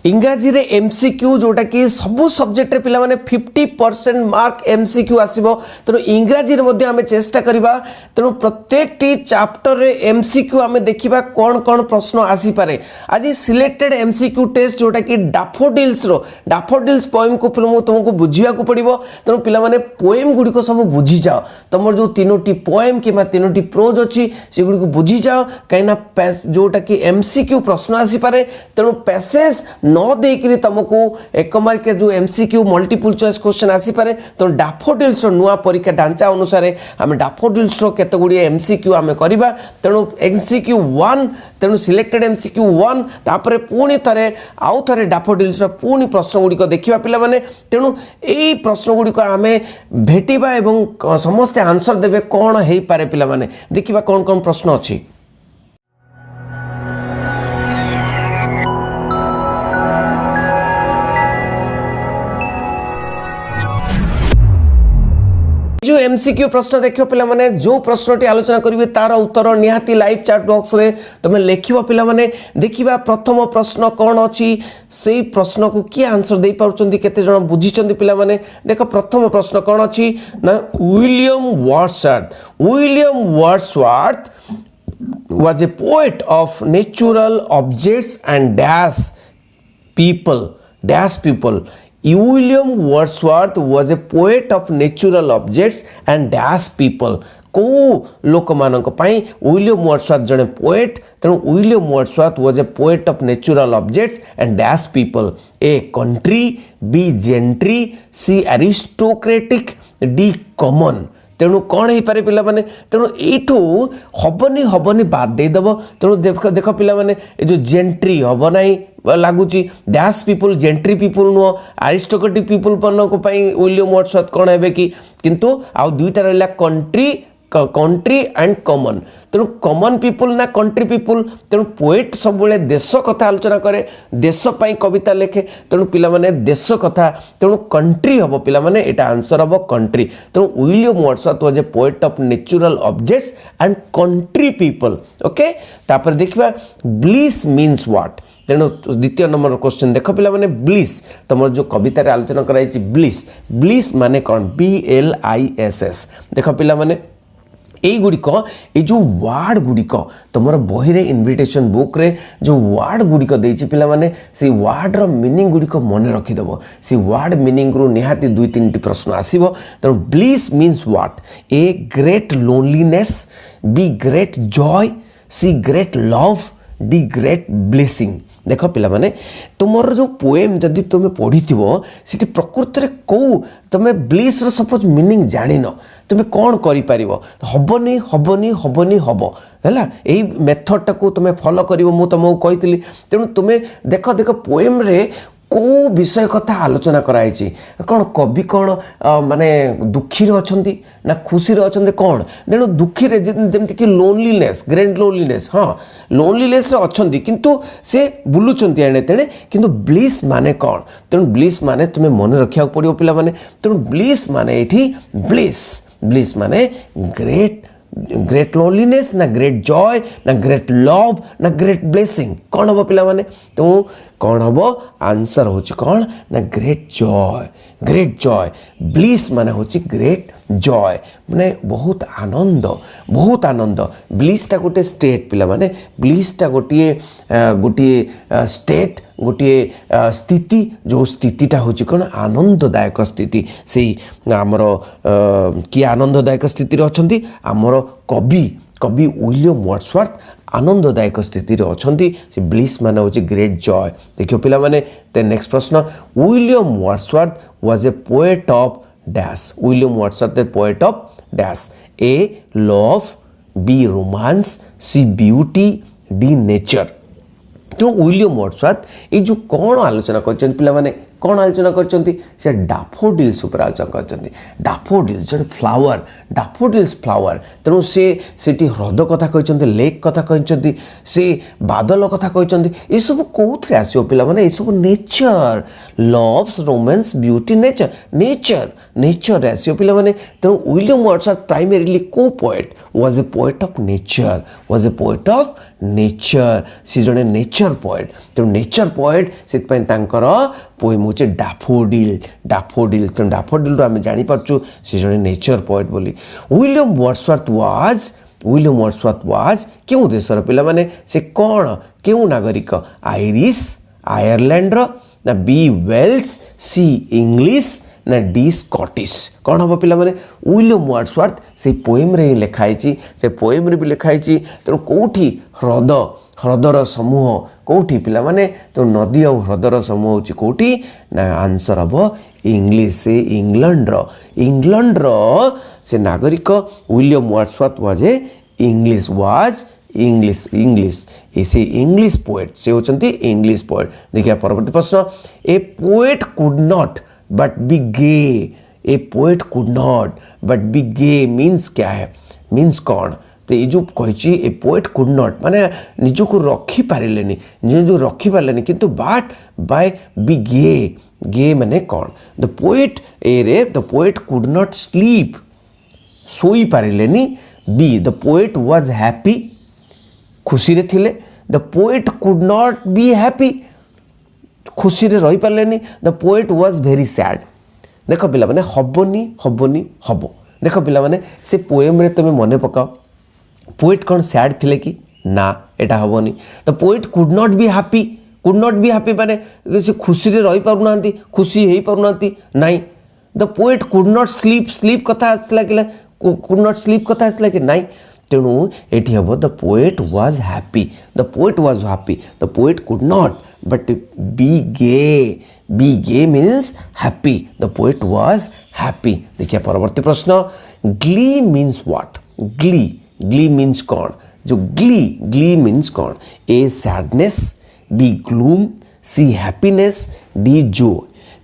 इंग्राजी रे एमसीक्यू जोटा कि सबु सब्जेक्ट रे पिला माने 50% मार्क एमसीक्यू आसीबो। तेणु इंग्राजी रे मध्ये आमे चेष्टा करिबा। तेणु प्रत्येक टी चैप्टर रे एमसीक्यू आमे देखिबा कोन कोन प्रश्न आसी पारे। आज सिलेक्टेड एमसीक्यू टेस्ट जोटा कि डैफोडिल्स पोएम को तुमको बुझिया को पड़िबो। तेणु पिला माने पोएम गुडी को सब बुझी जाओ। तुमर जो तीनोटी पोएम किमा तीनोटी प्रोज अछि से गुडी को बुझी जाओ। काइना जोटा कि एमसीक्यू प्रश्न आसी पारे। तेणु पैसेज न देकरी तुमको एक मार्क के जो एमसीक्यू मल्टीपल चॉइस क्वेश्चन आसी पारे। तो डैफोडिल्स रो नुआ परीक्षा ढांचा अनुसार आम डैफोडिल्स रो केते गुडी एमसीक्यू आम करबा। तेणु एमसीक्यू 1 तेणु सिलेक्टेड एमसीक्यू 1 तापर पुणी थरे आउ थरे डैफोडिल्स रो पुणी प्रश्न गुडी को देखिबा पिला माने। तेणु एई प्रश्न गुडी को आमे भेटिबा एवं समस्त आंसर देबे कोन हेई पारे पिला माने। देखिबा कोन कोन प्रश्न अछि। जो एमसीक्यू प्रश्न देखियो पिला माने जो प्रश्नटी आलोचना करिवे तार उत्तर निहाती लाइव चैट बॉक्स रे तमे लेखिबो पिला माने। देखिबा प्रथम प्रश्न कोन अछि सेई प्रश्न को की आंसर दे पाउचंदी केते जण बुझिचंदी पिला माने। देखो प्रथम प्रश्न कोन अछि ना William Wordsworth was a poet of natural objects and people. William Wordsworth was a poet of natural objects and people. को लोक मानक पई विलियम वर्ड्सवर्थ जने पोएट। तेणु William Wordsworth was a poet of natural objects and dash people. A country, B gentry, C aristocratic, D common. तेणु कौन हो पारे पिला माने। तेणु एठू हबनी बाद दे दबो। तेणु देख पिला माने ए जो जेंट्री हब नाही लागुची dash people gentry people no aristocratic people पन को पई विलियम वर्ड्सवर्थ कौन हेबे कि किंतु आ दुईटा रहला कंट्री एंड कॉमन। तेणु कॉमन पीपल ना कंट्री पीपल। तेणु पोएट सब बेले देश कथा आलोचना करे, देश पई कविता लिखे। तेणु पिला माने देश कथा। तेणु कंट्री हबो पिला माने एटा आंसर हबो कंट्री। तेणु William Wordsworth was a poet of natural objects and country people. Okay तापर देखिबा ब्लिस मीन्स व्हाट। तेणु द्वितीय नंबर क्वेश्चन देख पिला माने ब्लिस तुम जो कविता रे आलोचना कराई ब्लिस माने कौन BLISS। देख पिला माने এই গুড়িক এই যে ওয়ার্ড গুড়িক তোমার বহিরে ইনভিটেশন বুক রে যে ওয়ার্ড গুড়িক দেইছি পিলা মানে সেই ওয়ার্ড র মিনিং গুড়িক মনে রাখি দেব। সেই ওয়ার্ড মিনিং রু নিহাতি 2-3টি প্রশ্ন আসিব। তেণু bliss means what. A great loneliness, B great joy, C great love, D great blessing. देख पिला माने तुमर जो पोएम जदि तुम पढ़ी सी प्रकृत में कौ तुम ब्लिस रो सपोज मीनिंग जान तुम कौन कर हबनी हबनी हबनी हम है यही मेथड टाक तुम फॉलो कर तुमको कही। तेणु तुम देख देख पोएम रे को विषय कथा आलोचना कराई कौन कवि कौन माने दुखी अच्छा ना खुशी अच्छा कौन। तेणु दुखी जमती कि लोनलीनेस ग्रेट लोनलीनेस हाँ लोनलीनेस अच्छा किंतु से बुलूंट एणे तेणे किंतु ब्लिस माने कौन। तेणु ब्लिस माने तुम्हें मन रखा पड़ो पिला माने। तेणु ब्लिस माने ये ब्लिस माने ग्रेट लोनलीनेस ना ग्रेट जॉय ना ग्रेट लव ना ग्रेट ब्लेसिंग कौन हम पिला माने। तो कौन हम आंसर हो कौन ना ग्रेट जॉय ब्लिस माने होची ग्रेट जॉय माने बहुत आनंद। ब्लिसटा गोटे स्टेट पिला माने ब्लिसटा गोटे स्टेट गोटे स्थिति जो स्थितिटा होची कौन आनंददायक स्थिति। से आमर किए आनंददायक स्थिति अछंती आमर कवि विलियम वर्ड्सवर्थ आनंददायक स्थिति अछंती। से ब्लिस माने होची ग्रेट जॉय। देखियो पिला माने नेक्स्ट प्रश्न William Wordsworth was a poet of dash. William Wordsworth a poet of dash. A love, B romance, C beauty, D nature. तो विलियम वर्ड्सवर्थ ये जो कौन आलोचना कर पिला माने कौन आलोचना करछंती से डैफोडिल्स ऊपर आलोचना करछंती डैफोडिल्स जो फ्लावर डैफोडिल्स फ्लावर तेणु सेठी ह्रद कथा कहछंती लेक कथा कहछंती से बादल कथा कहछंती ए सब कोथरे आसीओ पिला माने ए सब nature loves romance beauty nature nature nature आसीओ पिला माने तेणु विलियम वर्ड्सवर्थ प्राइमरीली को poet was a poet of nature was a poet of nature सी जड़े नेचर पोएट तेणु नेचर पोएट से पोएम हूँ डैफोडिल डैफोडिल तेणु डैफोडिल आम जापारचु सी जड़े नेचर पोएट बोली विलियम वर्ड्सवर्थ वाज क्यों देशर पिला माने से कौन क्यों नागरिक आयरिश आयरलैंड ना बी वेल्स सी इंग्लिश ना डी स्कॉटिश कौन हम पिला माने विलियम वर्ड्सवर्थ से पोएम रे लिखाई से पोएम रे भी लिखाई तेणु कौटी ह्रद ह्रदर समूह कौटी पिला माने तो नदी और ह्रदर समूह होची कौटी ना आंसर हम इंग्लिश से इंग्लैंड से नागरिक William Wordsworth was a English इसे इंग्लिश पोएट से होचंती इंग्लिश पोएट देखिए परवर्ती प्रश्न a poet could not but be gay a poet could not but be gay means क्या है मीन्स कौन तो ये जो कही ए पोएट कुड नॉट माने निजको रखी पारे जो रखी पारे किंतु बाट बाय बी गे माने कौन द पोएट ए रे the poet could not sleep सोई पारे be the poet was happy खुशी रे थिले the poet could not be happy खुशी रे रही पारे the poet was very sad देख पिला माने हबनी हब देख पिला माने से पोएम रे तुम मने पकाओ पोएट कौन सैड थिले कि ना एटा हबनी the poet could not be happy माने से खुशी रे रही पारुना खुशी हेई पारुना नाई the poet could not sleep कथा आसला कि कुड नॉट स्लीप कथा आसला कि नाई तेणु एटी हम the poet was happy the poet could not but be gay means happy the poet was happy देखिए परवर्ती प्रश्न glee means what glee means कौन जो ग्ली मीन्स कौन A sadness B gloom C happiness D joy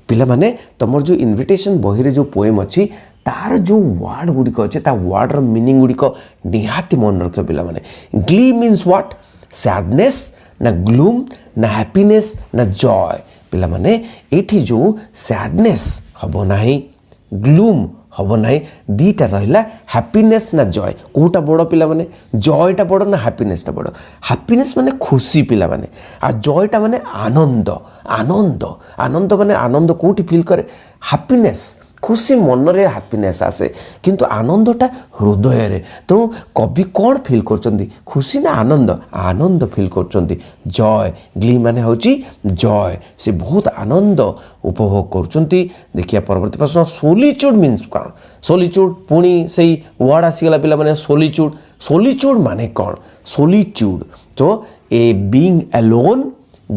पिला माने तमर जो इनविटेशन बही रे जो पोएम अच्छी तार जो वर्ड गुड़िक अच्छे ता वर्ड मीनिंग गुड़िक निहाती मन रख पिला माने ग्ली मीन्स व्हाट सैडनेस ना ग्लूम ना हैप्पीनेस ना जॉय पिला माने एठी जो सैडनेस हबो नाही ग्लूम हबो नाही दीटा रहिला हैप्पीनेस ना जॉय कोटा बड़ पिला माने जॉयटा बड़ ना हैप्पीनेसटा बड़ हैप्पीनेस माने खुशी पिला माने आ जॉयटा माने आनंद माने आनंद कोटी फील करे हैप्पीनेस खुशी मन रे हैप्पीनेस आसे किंतु आनंदटा हृदय रे तेणु कवि कौन फील करचंदी खुशी ना आनंद फील करचंदी जॉय ग्ली माने होची जॉय से बहुत आनंद उपभोग करचंती देखिया परवर्ती प्रश्न सोलिट्यूड मीन्स कौन सोलिट्यूड पुणी से वर्ड आसीगला पिला माने सोलिट्यूड माने कौन सोलिट्यूड तो A being alone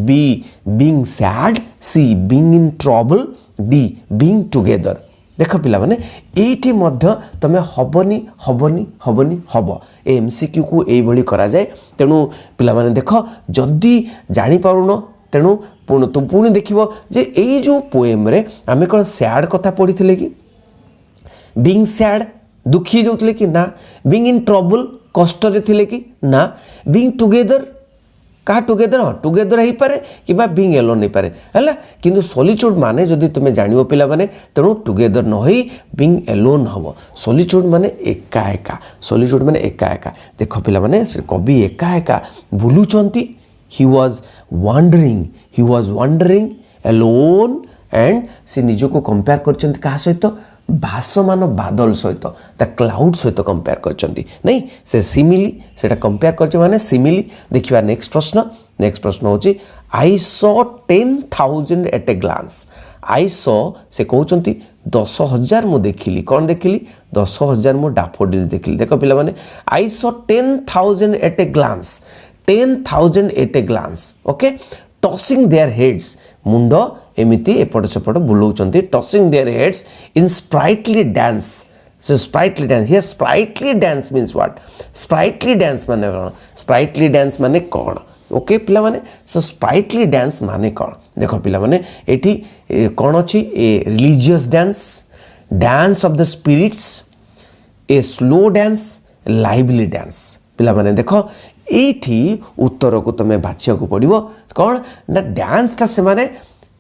B being sad C being in trouble D being together देख पिला माने एठी मध्य तमे हबनी हब एमसीक्यू को एई भली करा जाए तेणु पिला माने देख जदी जानि पारुनो तेणु तुम पुणी देखिबो जे एई जो पोएम रे आमे कोन सैड कथा पढिथिले कि बीइंग सैड दुखी जोतले कि ना बीइंग इन ट्रबल कष्ट रे थिले कि ना बीइंग टुगेदर का टुगेदर हाँ टुगेदर हो पारे कि बीइंग एलोन नहीं पारे है किंतु सोलिट्यूड माने जदि तुम जान पिला माने तेणु टुगेदर न होई बीइंग एलोन हम सोलिट्यूड माने एका देख पिला माने से कवि एका बुलुचंती he was wandering alone and से निजको कंपेयर करचंती का सहित भासमान बादल सहित ता क्लाउड सहित कंपेयर करचंती नहीं से सिमिली सेटा कंपेयर करचे माने सिमिली देखिबा नेक्स्ट प्रश्न होची I saw 10,000 at a glance I saw से कहउचंती 10,000 मु देखिली कौन देखिली 10,000 मु डैफोडिल देखिली देखो पिला माने I saw 10,000 at a glance 10,000 at a glance okay tossing their heads मुंड एमिति एपट सेपट बुलाउचंती tossing their heads in sprightly dance so sprightly dance here sprightly dance means what sprightly dance माने कौन स्प्राइटली डांस माने कौन ओके पिला माने सो स्प्राइटली डांस माने कौन देख पिला माने एठी कौन अच्छी A religious dance dance of the spirits a slow dance lively dance पिला माने देख एठी उत्तर को तुम्हें बाछिया को पड़ो कौन ना डांसटा से माने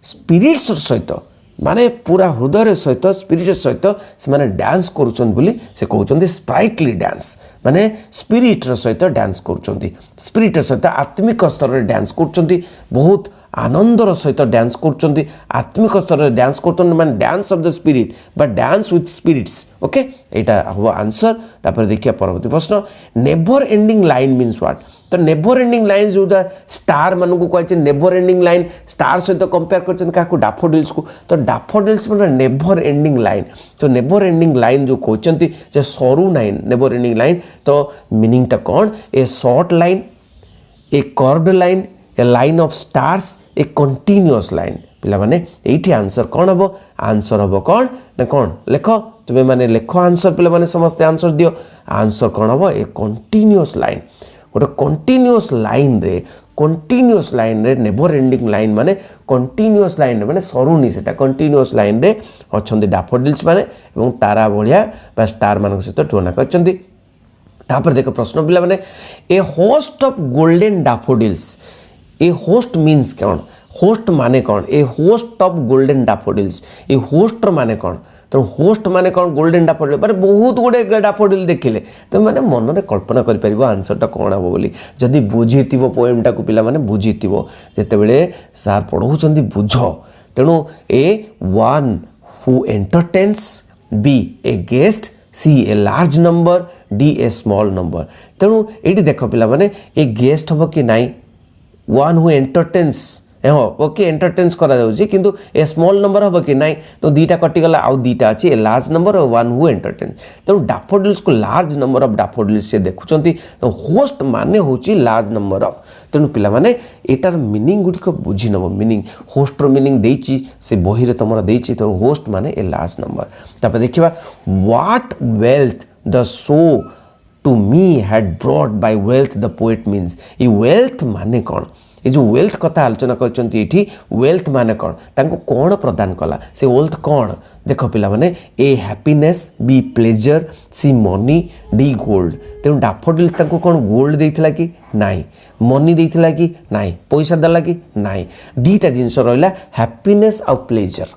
स्पिरिट्स सहित माने पूरा हृदय सहित स्पिरिट सहित से माने डांस करुचन बोली से कहउचंदी स्प्राइटली डांस माने स्पिरिट सहित डांस करुचंदी स्पिरिट सहित आत्मिक स्तर रे डांस करुचंदी बहुत आनंदर सहित डांस करुचंदी आत्मिक स्तर रे डांस करुचंदी माने dance of the spirit but dance with spirits okay एटा हो आंसर तापर देखिया परवर्ती प्रश्न never ending line means what तो नेवर एंडिंग लाइन जो स्टार मान को कहे नेवर एंडिंग लाइन स्टार सहित कंपेयर कर डाफोडिल्स को तो डाफोडिल्स मतलब नेवर एंडिंग लाइन तो नेवर एंडिंग लाइन जो कहते सरू लाइन नेवर एंडिंग लाइन तो मीनिंगटा कौन ए short line A curved line A line of stars A continuous line पिला माने एठी आंसर कौन हम आंसर हम कौन ना कौन लेख तुम्हें माने लेख आंसर पिला माने समस्त आंसर दियो आंसर कौन हम ए कंटिन्यूअस लाइन गोटे कंटिन्यूअस लाइन रे नेवर एंडिंग लाइन माने कंटिन्यूअस लाइन माने सरुनी सेटा कंटिन्यूअस लाइन रे अछंदी डाफोडिल्स माने एवं तारा भलिया बा स्टार मान सहित तुलना करछंदी तापर देखो प्रश्न पिला माने a host of golden daffodils a host means कौन होस्ट माने कौन a host of golden daffodils a host माने कौन तो होस्ट माने कौन गोल्डन डाफोडिल माने बहुत गुड़े डाफोडिल देखिले तो माने मन में कल्पना कर पारिबो आंसरटा कौन हम बोली जदि बुझीथिबो पोएमटा को पिला माने बुझीथिबो जेते बेले सार पढौचंदी बुझ तेणु A one who entertains B a guest C a large number D a small number तेणु एटी देख पिला माने ए गेस्ट हम कि नाई one who entertains okay entertains करा जाउची किंतु ए स्मॉल नंबर हम कि नाई तो दीटा कटिगला आउ दीटा अच्छी ए लार्ज नंबर और वन हु एंटरटेन तेणु डाफोडिल्स को लार्ज नंबर ऑफ डाफोडिल्स से देखुंत तो होस्ट माने होची लार्ज नंबर ऑफ तेणु पिला माने एटार मीनिंग गुड़िक बुझी नब मीनिंग होस्टर मीनिंग देइची से बही रे तमरा देइची तेणु होस्ट माने ए लार्ज नंबर तापर देखिबा what wealth the show to me had brought by wealth the poet means ये वेल्थ माने कौन ये जो वेल्थ कथा आलोचना करछंती वेल्थ माने कौन तांको कौन प्रदान कला से वेल्थ कौन देख पिला माने A happiness B pleasure C money D gold तेणु डाफोडिल्स तांको कौन गोल्ड देइथिला कि नाई मनी देइथिला कि नाई पैसा देला कि नाई दीटा जिनस रहिला हैप्पीनेस और प्लेजर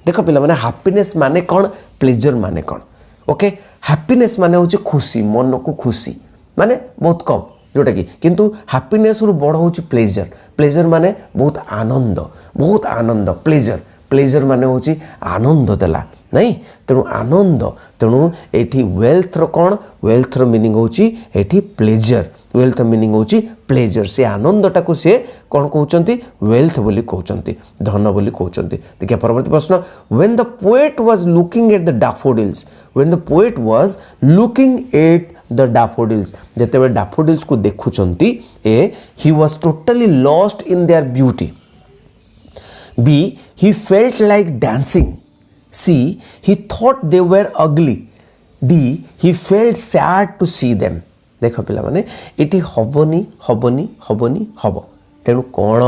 देख पिला माने हैप्पीनेस माने कौन प्लेजर माने कौन ओके हैप्पीनेस माने होची खुशी मन को खुशी माने बहुत कम जोटा कि किंतु हैप्पीनेस रु बड़ होची प्लेजर प्लेजर माने बहुत आनंद प्लेजर माने होची आनंद देला नहीं तेणु आनंद तेणु एठी वेल्थ रो कौन वेल्थ रो मीनिंग होची एठी प्लेजर वेल्थ मीनिंग होची प्लेजर से आनंदटा को से कौन कहउचंती वेल्थ बोली कहउचंती धन बोली कहउचंती देखिए परवर्ती प्रश्न when the poet was looking at the daffodils when the poet was looking at the daffodils जेते बेले डैफोडिल्स को देखुचंती A he was totally lost in their beauty B he felt like dancing C he thought they were ugly D he felt sad to see them देख पिला माने eighty हबनी hub तेणु कौन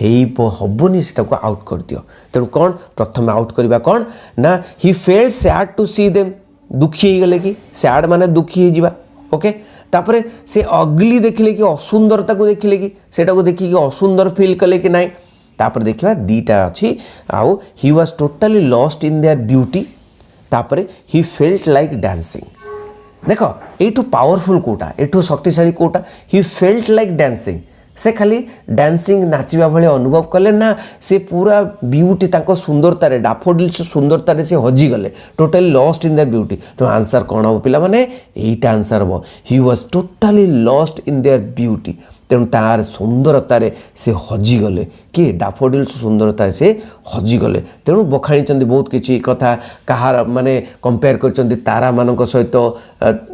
हबनी से आउट कर दियो तेणु कौन प्रथम आउट करवा कौन ना he felt sad to see them दुखी हो गले कि सैड माने दुखी हो जावा ओके तापरे से अगली देखिले कि असुंदरता को देखिले कि सेटा को देखि कि असुंदर फील कले कि नाई तापर देखिबा दीटा अछि आउ ही was totally lost in their beauty तापरे ही फेल्ट लाइक डांसिंग देख एठू पावरफुल कोटा एठू शक्तिशाली कोटा ही फेल्ट लाइक डांसिंग से खाली डांसिंग नाचिबा भले अनुभव कले ना से पूरा ब्यूटी ताको सुंदरता रे डैफोडिल्स सुंदरता रे से हजी गले totally lost in their beauty तो आंसर कौन हम पिला माने एटा आंसर हम ही was totally lost in their beauty तेणु तार सुंदरतार से हजिगले किए डैफोडिल्स सुंदरता से हजिगले तेणु बखाणी बहुत किसी कथा कहार माने कंपेयर कर तारा मान सहित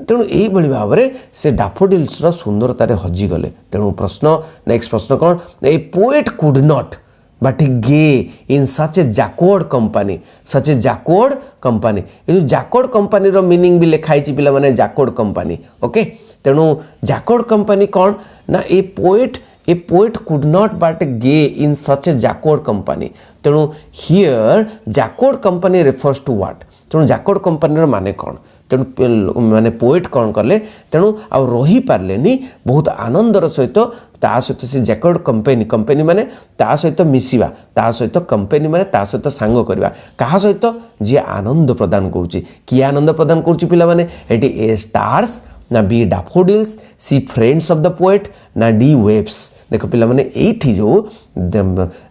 तेणु यही भाव में से डैफोडिल्स सुंदरतार हजिगले तेणु प्रश्न नेक्स्ट प्रश्न कौन a poet could not but gay in such a jocund company ये जो जैकवर्ड कंपनी रो मीनिंग भी लिखाई पिला माने जैकवर्ड कंपनी ओके तेणु जैकवर्ड कंपनी कौन ना a poet a poet could not but gay in such a jocund company तेणु here jocund company refers to what तेणु जैकवर्ड कंपनी माने कौन तेणु माने पोएट कौन कले तेणु आ रही पार्लेनी बहुत आनंदर सहित ता सहित से जैकवर्ड कंपनी कंपनी माने ता सहित मिसिबा ता सहित कंपनी माने ता सहित सांग करवा कहा सहित जी आनंद प्रदान करुच्ची किए आनंद प्रदान करुच्ची पिला माने एटी ए स्टार्स ना B daffodils C friends of the poet ना डी वेव्स देख पिला माने एठी जो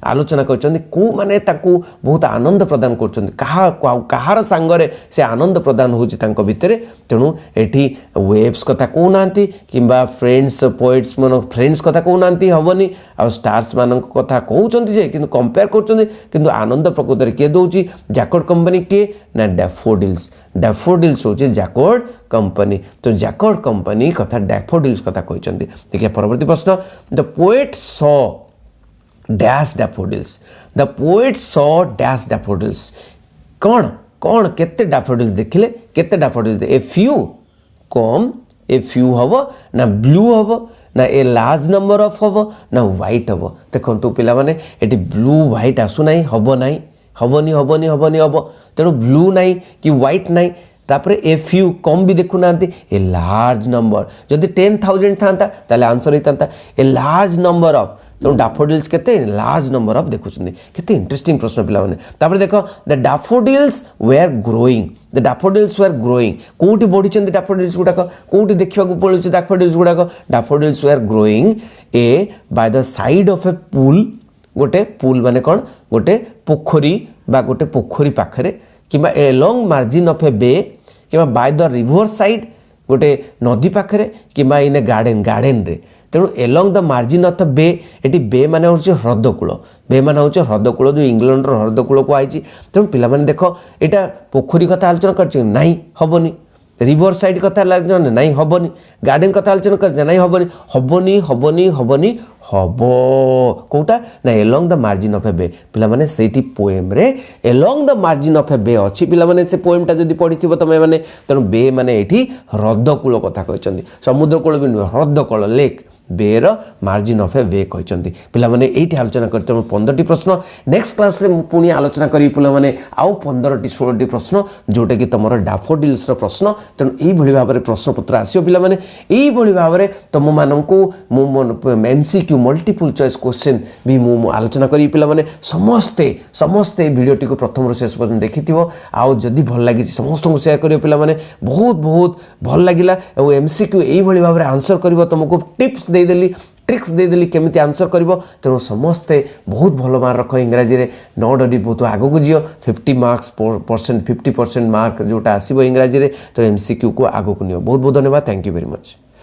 आलोचना करछन्ती को माने ताकू बहुत आनंद प्रदान करछन्ती कहार सांगरे से आनंद प्रदान होची तांको भितरे तेणु एठी वेव्स कथा को नांती किंबा फ्रेंड्स पोएट्स मन फ्रेंड्स कथा को नांती हबनी आ स्टार्स मान कथा कहउछन्ती जे किंतु कंपेयर करछन्ती किंतु आनंद प्रकृति के दोची जैकवर्ड कंपनी के ना डैफोडिल्स डैफोडिल्स होची जैकवर्ड कंपनी तो जैकवर्ड कंपनी कथा डैफोडिल्स कथा कहउछन्ती देखिए परवर्ती प्रश्न the poet saw dash daffodils the poet saw dash daffodils कौन कौन केते डैफोडिल्स देखिले केते daffodils a few come a few हव ना ब्लू हव ना ए लार्ज नंबर ऑफ हव ना व्हाइट हव देखंतु पिला माने एटी ब्लू व्हाइट आसु नाही हब नाही हबनी हबनी हबनी हब तेणु ब्लू नाही कि व्हाइट नाही तापरे ए फ्यू कम भी देखु नांती ए लार्ज नंबर जदि 10,000 थांता ताले आंसर होता ए लार्ज नंबर ऑफ तेणु डैफोडिल्स केते लार्ज नंबर ऑफ देखुछन्ती केते इंटरेस्टिंग प्रश्न पिला माने तापरे देखो the daffodils were growing the daffodils were growing कोठी बढ़िछन्ती डैफोडिल्स गुडाक कोठी देखिबा को पळुछि डैफोडिल्स गुडाक daffodils were growing A by the side of a pool गोटे पूल माने कौन गोटे पोखरी बा गोटे पोखरी पाखरे किंबा along margin of a bay किंबा बाय द रिवर साइड गोटे नदी पाखरे किंबा इन ए गार्डन गार्डन रे तेणु along the margin of the bay एटी बे माने होचे ह्रदकूल बे माने होचे ह्रदकूल जो इंग्लैंड रो ह्रदकूल को आइछि तेणु पिला माने देखो एटा पोखरी कथा आलोचना करछि नाही हबनी रिवर साइड कथा आलोचना नहीं हबनी गार्डन कथा आलोचना कर नहीं हबनी हबनी हबनी हबनी हब कोटा ना along the margin of a बे पिला माने सेठी पोएम रे along the margin of a बे अछि पिला माने से पोएम टा जदी पढिथिबो तमे माने तेणु बे माने एठी ह्रदकूल कथा कहचंदी समुद्र कूल भी ह्रदकूल लेक बेर मार्जिन ऑफ ए वे कहते पिला माने एठी आलोचना करते 15टी प्रश्न नेक्स्ट क्लास रे पुणी आलोचना करी पिला माने आउ 15टी 16टी प्रश्न जोटे कि तुम डैफोडिल्स रो प्रश्न तेणु यही भली भाव में प्रश्न पत्र आसियो पिला माने यही भली भाव में तुम मानकू एमसीक्यू मल्टीपल चॉइस क्वेश्चन भी मु आलोचना करी पिला माने समस्ते समस्ते वीडियोटी को प्रथम रो शेष पर्यंत देखिथिबो आउ जदी भल लागि समस्त को शेयर करियो पिला माने बहुत बहुत भल लागिला और एमसीक्यू यही भली भाव में आंसर करिवो तुमको टिप्स देदेली ट्रिक्स देदेली केमिति आंसर करिवो तेणु समस्ते बहुत भल मार्क रख इंग्राजी रे न डरी बहुत आगो को जियो 50 मार्क्स परसेंट 50% मार्क जोटा आसीबो इंग्राजी रे तो एमसीक्यू को आगो को नियो बहुत बहुत धन्यवाद थैंक यू वेरी मच।